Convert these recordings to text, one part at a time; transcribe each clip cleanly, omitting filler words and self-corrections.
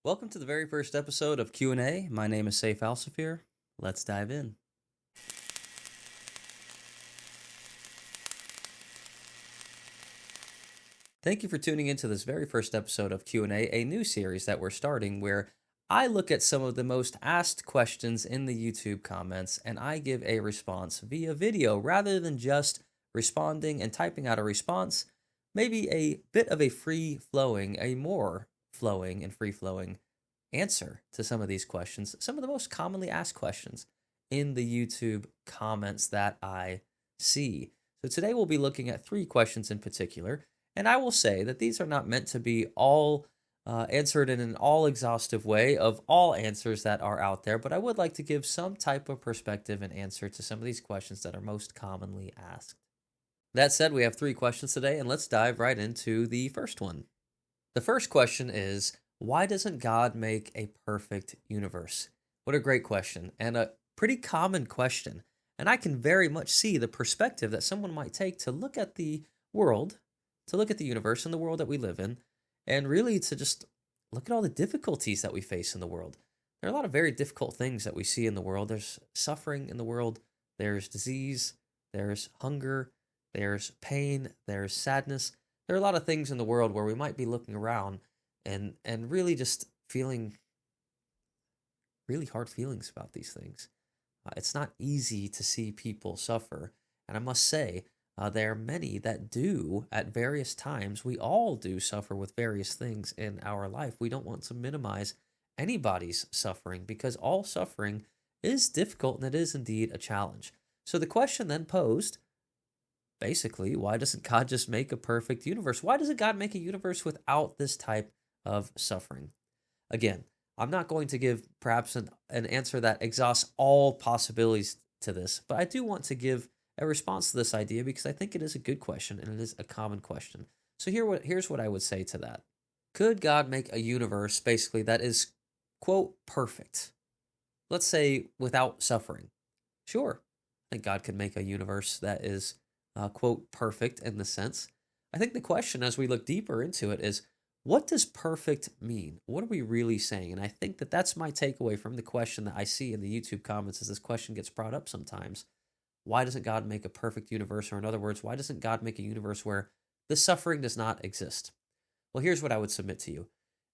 Welcome to the very first episode of Q&A. My name is Saif Al-Safir. Let's dive in. Thank you for tuning into this very first episode of Q&A, a new series that we're starting where I look at some of the most asked questions in the YouTube comments and I give a response via video rather than just responding and typing out a response. Maybe a bit of a a more flowing and free-flowing answer to some of these questions, some of the most commonly asked questions in the YouTube comments that I see. So today we'll be looking at three questions in particular, and I will say that these are not meant to be all answered in an all exhaustive way of all answers that are out there, but I would like to give some type of perspective and answer to some of these questions that are most commonly asked. That said, we have three questions today, and let's dive right into the first one. The first question is, why doesn't God make a perfect universe? What a great question, and a pretty common question. And I can very much see the perspective that someone might take to look at the world, to look at the universe and the world that we live in, and really to just look at all the difficulties that we face in the world. There are a lot of very difficult things that we see in the world. There's suffering in the world, there's disease, there's hunger, there's pain, there's sadness. There are a lot of things in the world where we might be looking around and really just feeling really hard feelings about these things. It's not easy to see people suffer, and I must say, there are many that do at various times. We all do suffer with various things in our life. We don't want to minimize anybody's suffering because all suffering is difficult and it is indeed a challenge. So the question then posed, basically, why doesn't God just make a perfect universe? Why doesn't God make a universe without this type of suffering? Again, I'm not going to give perhaps an answer that exhausts all possibilities to this, but I do want to give a response to this idea because I think it is a good question and it is a common question. So here's what I would say to that. Could God make a universe basically that is, quote, perfect? Let's say without suffering. Sure, I think God could make a universe that is, quote, perfect in the sense. I think the question as we look deeper into it is, what does perfect mean? What are we really saying? And I think that that's my takeaway from the question that I see in the YouTube comments as this question gets brought up sometimes. Why doesn't God make a perfect universe? Or in other words, why doesn't God make a universe where the suffering does not exist? Well, here's what I would submit to you.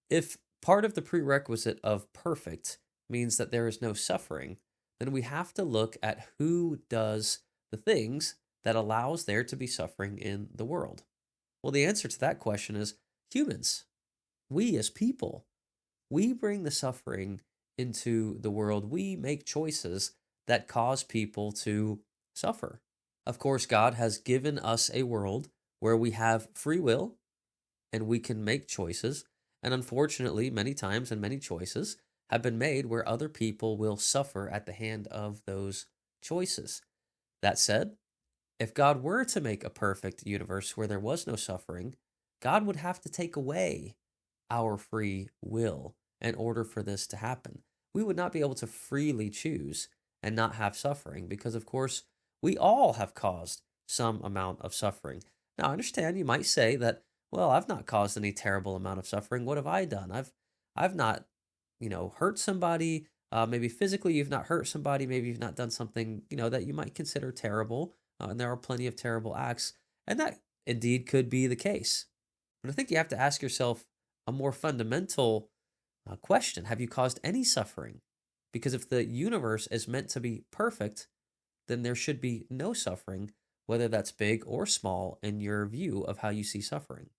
If part of the prerequisite of perfect means that there is no suffering, then we have to look at who does the things that allows there to be suffering in the world. Well, the answer to that question is humans. We as people. We bring the suffering into the world. We make choices that cause people to suffer. Of course, God has given us a world where we have free will and we can make choices. And unfortunately, many times and many choices have been made where other people will suffer at the hand of those choices. That said, if God were to make a perfect universe where there was no suffering, God would have to take away our free will in order for this to happen. We would not be able to freely choose and not have suffering because, of course, we all have caused some amount of suffering. Now, I understand you might say that, well, I've not caused any terrible amount of suffering. What have I done? I've not, hurt somebody. Maybe physically you've not hurt somebody. Maybe you've not done something, that you might consider terrible. And there are plenty of terrible acts. And that indeed could be the case. But I think you have to ask yourself a more fundamental question. Have you caused any suffering? Because if the universe is meant to be perfect, then there should be no suffering, whether that's big or small, in your view of how you see suffering.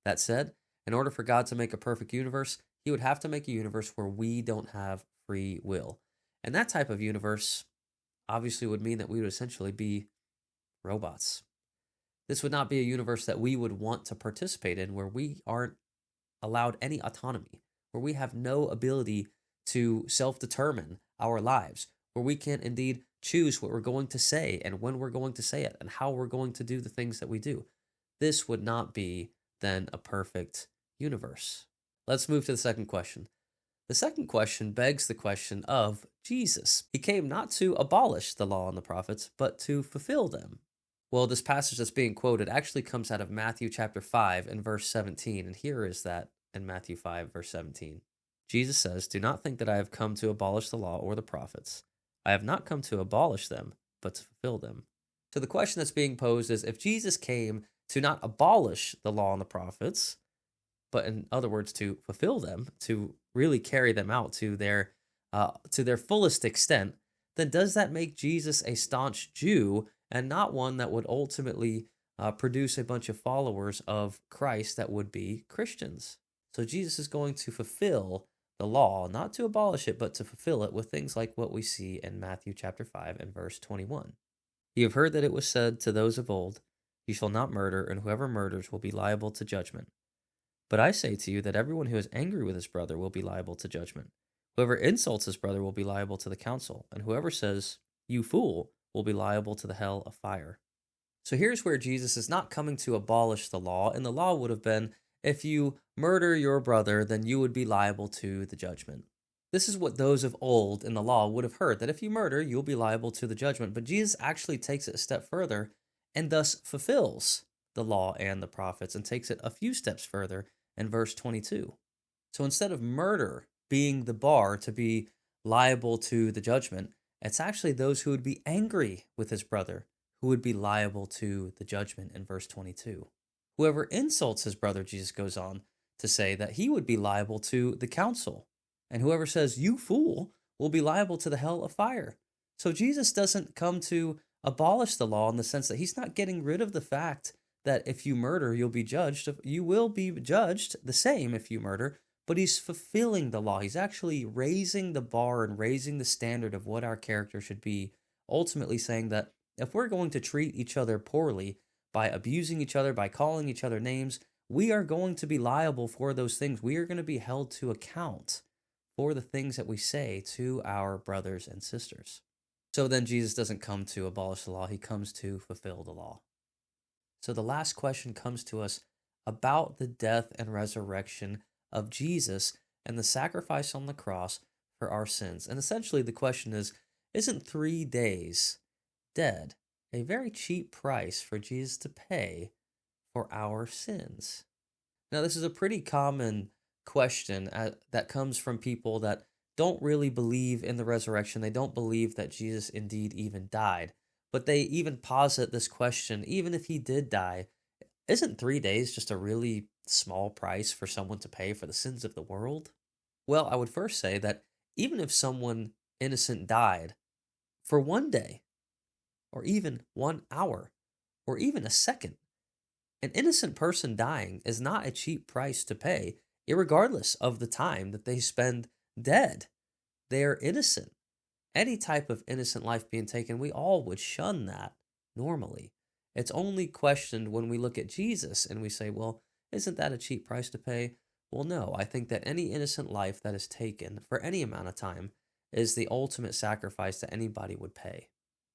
That said, in order for God to make a perfect universe, he would have to make a universe where we don't have free will. And that type of universe obviously would mean that we would essentially be robots. This would not be a universe that we would want to participate in, where we aren't allowed any autonomy, where we have no ability to self-determine our lives, where we can indeed choose what we're going to say and when we're going to say it and how we're going to do the things that we do. This would not be then a perfect universe. Let's move to the second question. The second question begs the question of Jesus. He came not to abolish the law and the prophets, but to fulfill them. Well, this passage that's being quoted actually comes out of Matthew chapter 5 and verse 17, and here is that in Matthew 5, verse 17. Jesus says, "Do not think that I have come to abolish the law or the prophets. I have not come to abolish them, but to fulfill them." So the question that's being posed is, if Jesus came to not abolish the law and the prophets, but in other words, to fulfill them, to really carry them out to their fullest extent, then does that make Jesus a staunch Jew and not one that would ultimately produce a bunch of followers of Christ that would be Christians? So Jesus is going to fulfill the law, not to abolish it, but to fulfill it with things like what we see in Matthew chapter 5 and verse 21. You have heard that it was said to those of old, "You shall not murder, and whoever murders will be liable to judgment." But I say to you that everyone who is angry with his brother will be liable to judgment. Whoever insults his brother will be liable to the council, and whoever says, "You fool," will be liable to the hell of fire. So here's where Jesus is not coming to abolish the law, and the law would have been, if you murder your brother, then you would be liable to the judgment. This is what those of old in the law would have heard, that if you murder, you'll be liable to the judgment. But Jesus actually takes it a step further and thus fulfills the law and the prophets and takes it a few steps further in verse 22. So instead of murder being the bar to be liable to the judgment, it's actually those who would be angry with his brother who would be liable to the judgment in verse 22. Whoever insults his brother, Jesus goes on to say that he would be liable to the council. And whoever says, "You fool," will be liable to the hell of fire. So Jesus doesn't come to abolish the law in the sense that he's not getting rid of the fact that if you murder, you'll be judged. You will be judged the same if you murder, but he's fulfilling the law. He's actually raising the bar and raising the standard of what our character should be, ultimately saying that if we're going to treat each other poorly by abusing each other, by calling each other names, we are going to be liable for those things. We are going to be held to account for the things that we say to our brothers and sisters. So then Jesus doesn't come to abolish the law, he comes to fulfill the law. So the last question comes to us about the death and resurrection of Jesus and the sacrifice on the cross for our sins. And essentially the question is, isn't 3 days dead a very cheap price for Jesus to pay for our sins? Now, this is a pretty common question that comes from people that don't really believe in the resurrection. They don't believe that Jesus indeed even died. But they even posit this question, even if he did die, isn't 3 days just a really small price for someone to pay for the sins of the world? Well, I would first say that even if someone innocent died for 1 day, or even 1 hour, or even a second, an innocent person dying is not a cheap price to pay, irregardless of the time that they spend dead. They are innocent. Any type of innocent life being taken, we all would shun that normally. It's only questioned when we look at Jesus and we say, well, isn't that a cheap price to pay? Well, no, I think that any innocent life that is taken for any amount of time is the ultimate sacrifice that anybody would pay.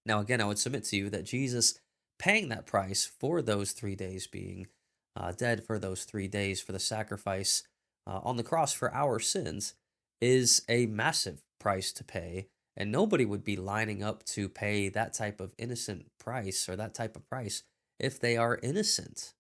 Now, again, I would submit to you that Jesus paying that price for those 3 days, being dead for those 3 days for the sacrifice on the cross for our sins, is a massive price to pay. And nobody would be lining up to pay that type of innocent price or that type of price if they are innocent.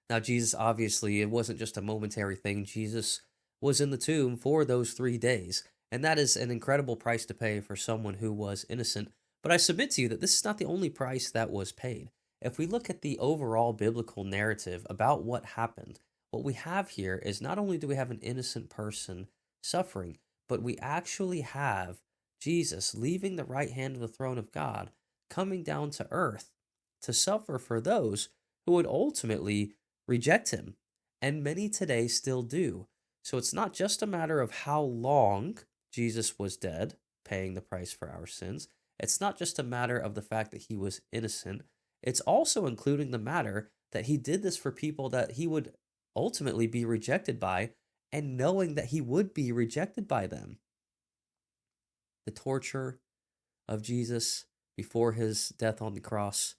Now, Jesus, obviously, it wasn't just a momentary thing. Jesus was in the tomb for those 3 days. And that is an incredible price to pay for someone who was innocent. But I submit to you that this is not the only price that was paid. If we look at the overall biblical narrative about what happened, what we have here is not only do we have an innocent person suffering, but we actually have Jesus leaving the right hand of the throne of God, coming down to earth to suffer for those who would ultimately reject him. And many today still do. So it's not just a matter of how long Jesus was dead, paying the price for our sins. It's not just a matter of the fact that he was innocent. It's also including the matter that he did this for people that he would ultimately be rejected by, and knowing that he would be rejected by them. The torture of Jesus before his death on the cross,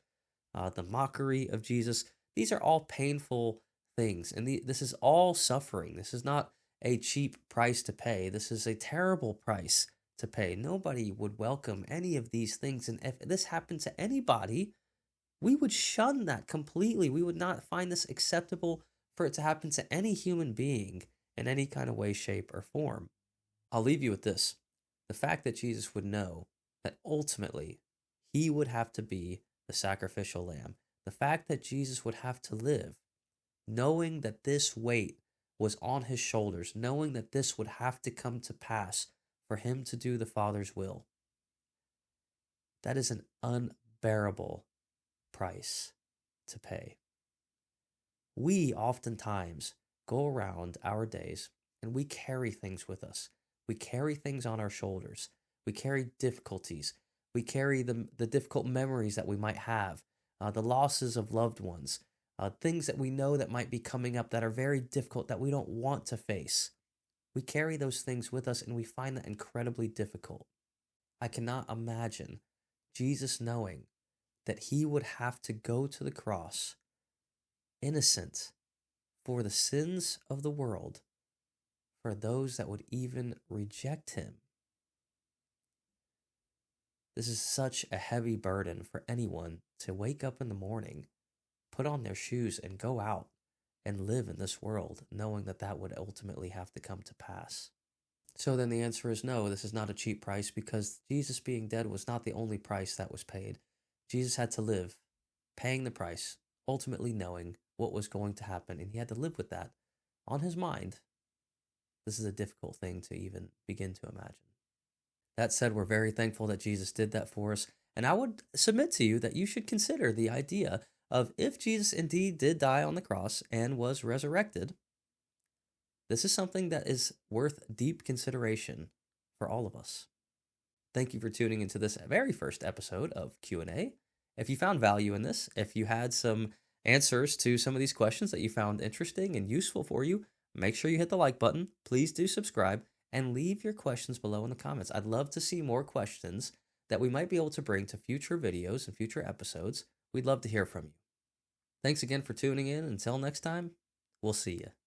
the mockery of Jesus, these are all painful things. And this is all suffering. This is not a cheap price to pay. This is a terrible price to pay. Nobody would welcome any of these things. And if this happened to anybody, we would shun that completely. We would not find this acceptable for it to happen to any human being in any kind of way, shape, or form. I'll leave you with this. The fact that Jesus would know that ultimately he would have to be the sacrificial lamb, the fact that Jesus would have to live, knowing that this weight was on his shoulders, knowing that this would have to come to pass for him to do the Father's will, that is an unbearable price to pay. We oftentimes go around our days and we carry things with us. We carry things on our shoulders. We carry difficulties. We carry the difficult memories that we might have, the losses of loved ones, things that we know that might be coming up that are very difficult that we don't want to face. We carry those things with us and we find that incredibly difficult. I cannot imagine Jesus knowing that he would have to go to the cross innocent for the sins of the world, for those that would even reject him. This is such a heavy burden for anyone to wake up in the morning, put on their shoes, and go out and live in this world, knowing that that would ultimately have to come to pass. So then the answer is no, this is not a cheap price, because Jesus being dead was not the only price that was paid. Jesus had to live, paying the price, ultimately knowing what was going to happen, and he had to live with that on his mind. This is a difficult thing to even begin to imagine. That said, we're very thankful that Jesus did that for us, and I would submit to you that you should consider the idea of, if Jesus indeed did die on the cross and was resurrected, this is something that is worth deep consideration for all of us. Thank you for tuning into this very first episode of Q&A. If you found value in this, if you had some answers to some of these questions that you found interesting and useful for you, make sure you hit the like button. Please do subscribe and leave your questions below in the comments. I'd love to see more questions that we might be able to bring to future videos and future episodes. We'd love to hear from you. Thanks again for tuning in. Until next time, we'll see you.